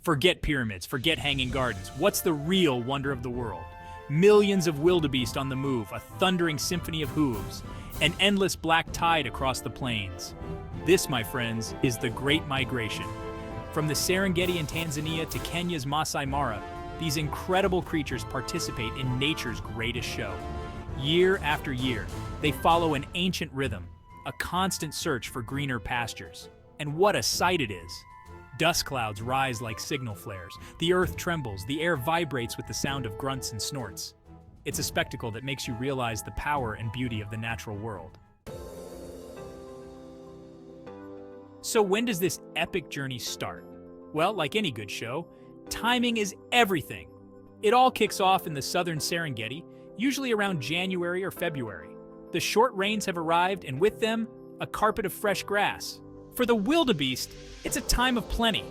Forget pyramids, forget hanging gardens. What's the real wonder of the world? Millions of wildebeest on the move, a thundering symphony of hooves, an endless black tide across the plains. This, my friends, is the Great Migration. From the Serengeti in Tanzania to Kenya's Masai Mara, these incredible creatures participate in nature's greatest show. Year after year, they follow an ancient rhythm, a constant search for greener pastures. And what a sight it is! Dust clouds rise like signal flares. The earth trembles, the air vibrates with the sound of grunts and snorts. It's a spectacle that makes you realize the power and beauty of the natural world. So when does this epic journey start? Well, like any good show, timing is everything. It all kicks off in the southern Serengeti, usually around January or February. The short rains have arrived, and with them, a carpet of fresh grass. For the wildebeest, it's a time of plenty.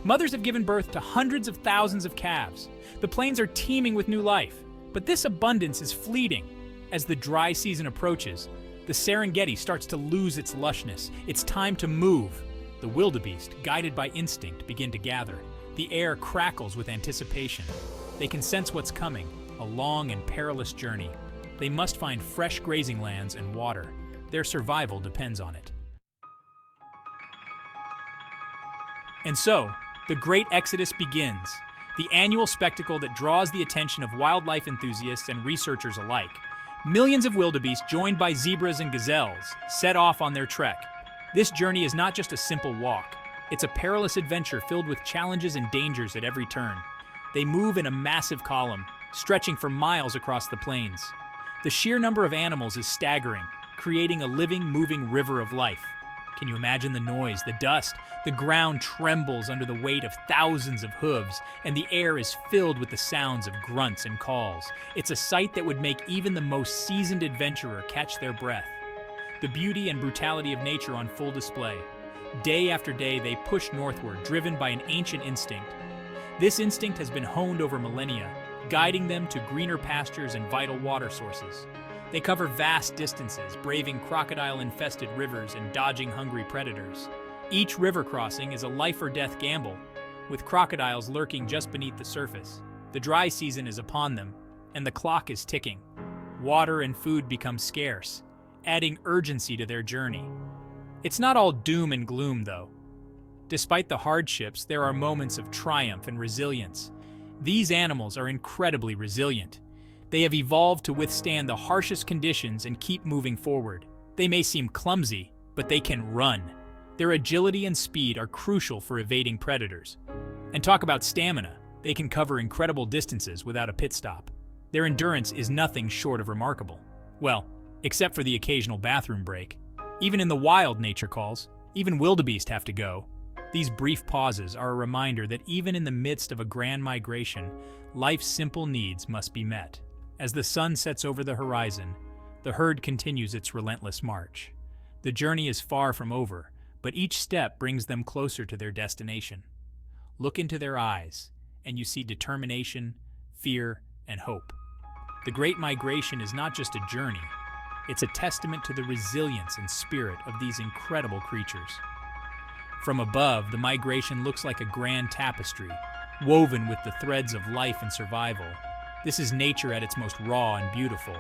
Mothers have given birth to hundreds of thousands of calves. The plains are teeming with new life. But this abundance is fleeting. As the dry season approaches, the Serengeti starts to lose its lushness. It's time to move. The wildebeest, guided by instinct, begin to gather. The air crackles with anticipation. They can sense what's coming, a long and perilous journey. They must find fresh grazing lands and water. Their survival depends on it. And so, the Great Exodus begins, the annual spectacle that draws the attention of wildlife enthusiasts and researchers alike. Millions of wildebeest, joined by zebras and gazelles, set off on their trek. This journey is not just a simple walk. It's a perilous adventure filled with challenges and dangers at every turn. They move in a massive column, stretching for miles across the plains. The sheer number of animals is staggering, creating a living, moving river of life. Can you imagine the noise, the dust? The ground trembles under the weight of thousands of hooves, and the air is filled with the sounds of grunts and calls. It's a sight that would make even the most seasoned adventurer catch their breath. The beauty and brutality of nature on full display. Day after day, they push northward, driven by an ancient instinct. This instinct has been honed over millennia, guiding them to greener pastures and vital water sources. They cover vast distances, braving crocodile-infested rivers and dodging hungry predators. Each river crossing is a life-or-death gamble, with crocodiles lurking just beneath the surface. The dry season is upon them, and the clock is ticking. Water and food become scarce, adding urgency to their journey. It's not all doom and gloom, though. Despite the hardships, there are moments of triumph and resilience. These animals are incredibly resilient. They have evolved to withstand the harshest conditions and keep moving forward. They may seem clumsy, but they can run. Their agility and speed are crucial for evading predators. And talk about stamina. They can cover incredible distances without a pit stop. Their endurance is nothing short of remarkable. Well, except for the occasional bathroom break. Even in the wild, nature calls. Even wildebeest have to go. These brief pauses are a reminder that even in the midst of a grand migration, life's simple needs must be met. As the sun sets over the horizon, the herd continues its relentless march. The journey is far from over, but each step brings them closer to their destination. Look into their eyes, and you see determination, fear, and hope. The Great Migration is not just a journey, it's a testament to the resilience and spirit of these incredible creatures. From above, the migration looks like a grand tapestry, woven with the threads of life and survival. This is nature at its most raw and beautiful.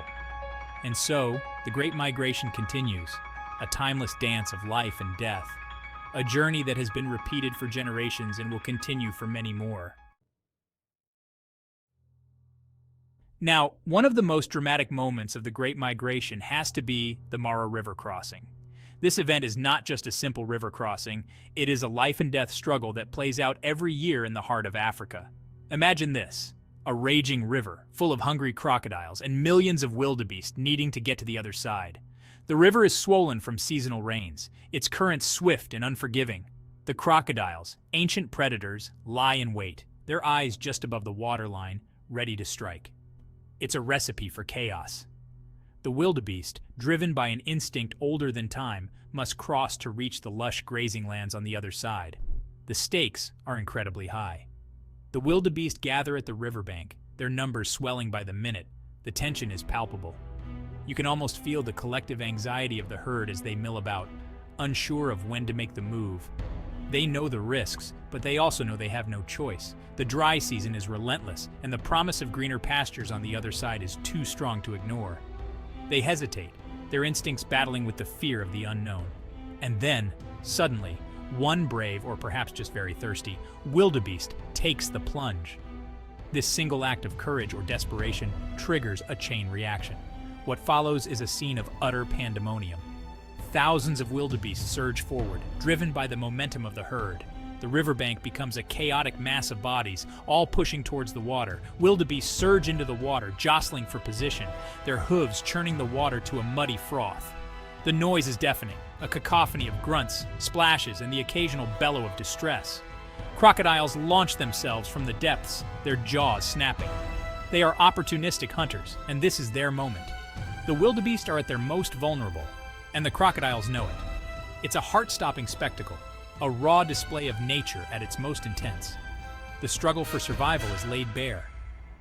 And so, the Great Migration continues, a timeless dance of life and death, a journey that has been repeated for generations and will continue for many more. Now, one of the most dramatic moments of the Great Migration has to be the Mara River crossing. This event is not just a simple river crossing, it is a life and death struggle that plays out every year in the heart of Africa. Imagine this. A raging river, full of hungry crocodiles, and millions of wildebeest needing to get to the other side. The river is swollen from seasonal rains, its currents swift and unforgiving. The crocodiles, ancient predators, lie in wait, their eyes just above the waterline, ready to strike. It's a recipe for chaos. The wildebeest, driven by an instinct older than time, must cross to reach the lush grazing lands on the other side. The stakes are incredibly high. The wildebeest gather at the riverbank, their numbers swelling by the minute. The tension is palpable. You can almost feel the collective anxiety of the herd as they mill about, unsure of when to make the move. They know the risks, but they also know they have no choice. The dry season is relentless, and the promise of greener pastures on the other side is too strong to ignore. They hesitate, their instincts battling with the fear of the unknown. And then, suddenly, one brave, or perhaps just very thirsty, wildebeest takes the plunge. This single act of courage or desperation triggers a chain reaction. What follows is a scene of utter pandemonium. Thousands of wildebeest surge forward, driven by the momentum of the herd. The riverbank becomes a chaotic mass of bodies, all pushing towards the water. Wildebeest surge into the water, jostling for position, their hooves churning the water to a muddy froth. The noise is deafening, a cacophony of grunts, splashes, and the occasional bellow of distress. Crocodiles launch themselves from the depths, their jaws snapping. They are opportunistic hunters, and this is their moment. The wildebeest are at their most vulnerable, and the crocodiles know it. It's a heart-stopping spectacle, a raw display of nature at its most intense. The struggle for survival is laid bare,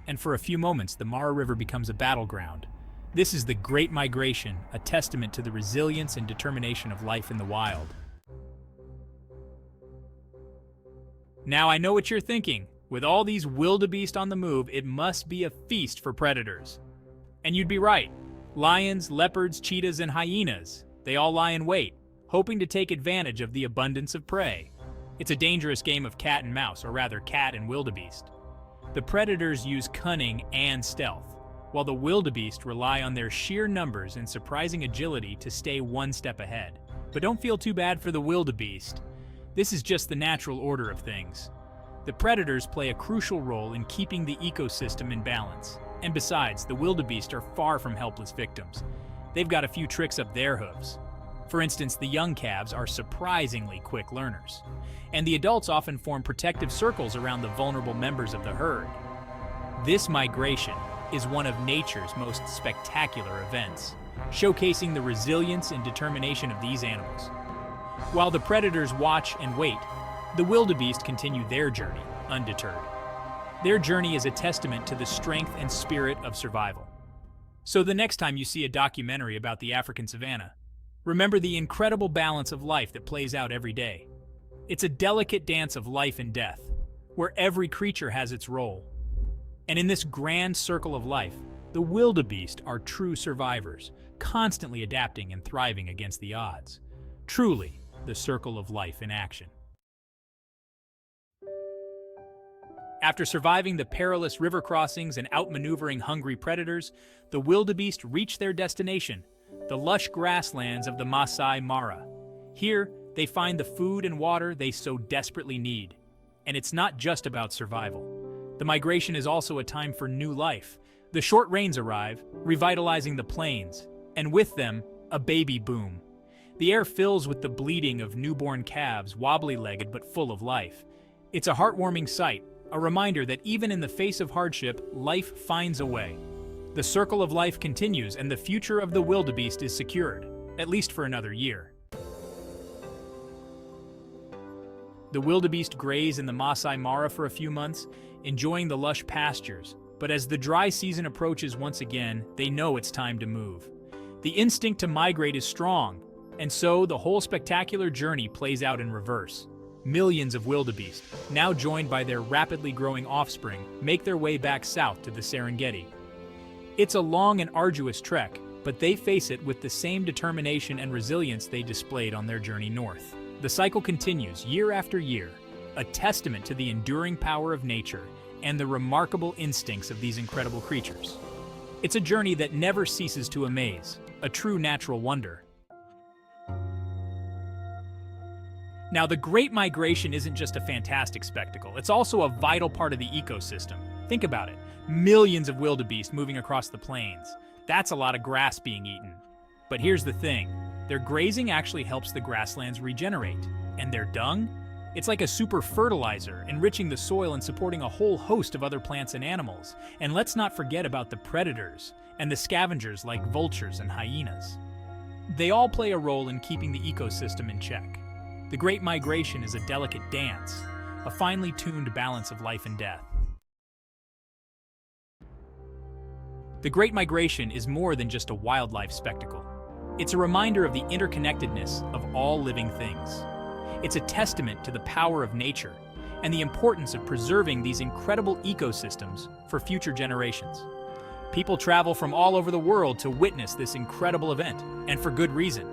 and for a few moments the Mara River becomes a battleground. This is the Great Migration, a testament to the resilience and determination of life in the wild. Now I know what you're thinking. With all these wildebeest on the move, it must be a feast for predators. And you'd be right. Lions, leopards, cheetahs, and hyenas, they all lie in wait, hoping to take advantage of the abundance of prey. It's a dangerous game of cat and mouse, or rather cat and wildebeest. The predators use cunning and stealth, while the wildebeest rely on their sheer numbers and surprising agility to stay one step ahead. But don't feel too bad for the wildebeest. This is just the natural order of things. The predators play a crucial role in keeping the ecosystem in balance. And besides, the wildebeest are far from helpless victims. They've got a few tricks up their hooves. For instance, the young calves are surprisingly quick learners, and the adults often form protective circles around the vulnerable members of the herd. This migration is one of nature's most spectacular events, showcasing the resilience and determination of these animals. While the predators watch and wait, the wildebeest continue their journey, undeterred. Their journey is a testament to the strength and spirit of survival. So the next time you see a documentary about the African savanna, remember the incredible balance of life that plays out every day. It's a delicate dance of life and death, where every creature has its role. And in this grand circle of life, the wildebeest are true survivors, constantly adapting and thriving against the odds. Truly, the circle of life in action. After surviving the perilous river crossings and outmaneuvering hungry predators, the wildebeest reach their destination, the lush grasslands of the Masai Mara. Here, they find the food and water they so desperately need. And it's not just about survival. The migration is also a time for new life. The short rains arrive, revitalizing the plains, and with them, a baby boom. The air fills with the bleating of newborn calves, wobbly-legged but full of life. It's a heartwarming sight, a reminder that even in the face of hardship, life finds a way. The circle of life continues, and the future of the wildebeest is secured, at least for another year. The wildebeest graze in the Masai Mara for a few months, enjoying the lush pastures, but as the dry season approaches once again, they know it's time to move. The instinct to migrate is strong, and so the whole spectacular journey plays out in reverse. Millions of wildebeest, now joined by their rapidly growing offspring, make their way back south to the Serengeti. It's a long and arduous trek, but they face it with the same determination and resilience they displayed on their journey north. The cycle continues year after year, a testament to the enduring power of nature and the remarkable instincts of these incredible creatures. It's a journey that never ceases to amaze, a true natural wonder. Now, the Great Migration isn't just a fantastic spectacle, it's also a vital part of the ecosystem. Think about it. Millions of wildebeest moving across the plains. That's a lot of grass being eaten. But here's the thing. Their grazing actually helps the grasslands regenerate. And their dung? It's like a super fertilizer, enriching the soil and supporting a whole host of other plants and animals. And let's not forget about the predators and the scavengers like vultures and hyenas. They all play a role in keeping the ecosystem in check. The Great Migration is a delicate dance, a finely tuned balance of life and death. The Great Migration is more than just a wildlife spectacle. It's a reminder of the interconnectedness of all living things. It's a testament to the power of nature and the importance of preserving these incredible ecosystems for future generations. People travel from all over the world to witness this incredible event, and for good reason.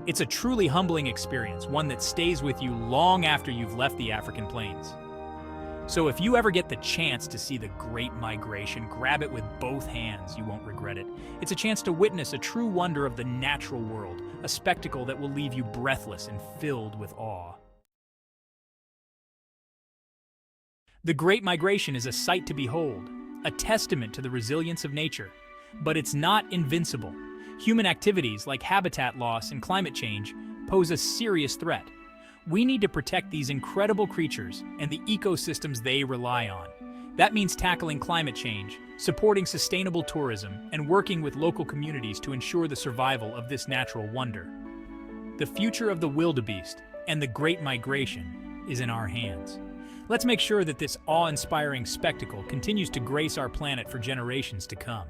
It's a truly humbling experience, one that stays with you long after you've left the African plains. So if you ever get the chance to see the Great Migration, grab it with both hands, you won't regret it. It's a chance to witness a true wonder of the natural world, a spectacle that will leave you breathless and filled with awe. The Great Migration is a sight to behold, a testament to the resilience of nature. But it's not invincible. Human activities like habitat loss and climate change pose a serious threat. We need to protect these incredible creatures and the ecosystems they rely on. That means tackling climate change, supporting sustainable tourism, and working with local communities to ensure the survival of this natural wonder. The future of the wildebeest and the Great Migration is in our hands. Let's make sure that this awe-inspiring spectacle continues to grace our planet for generations to come.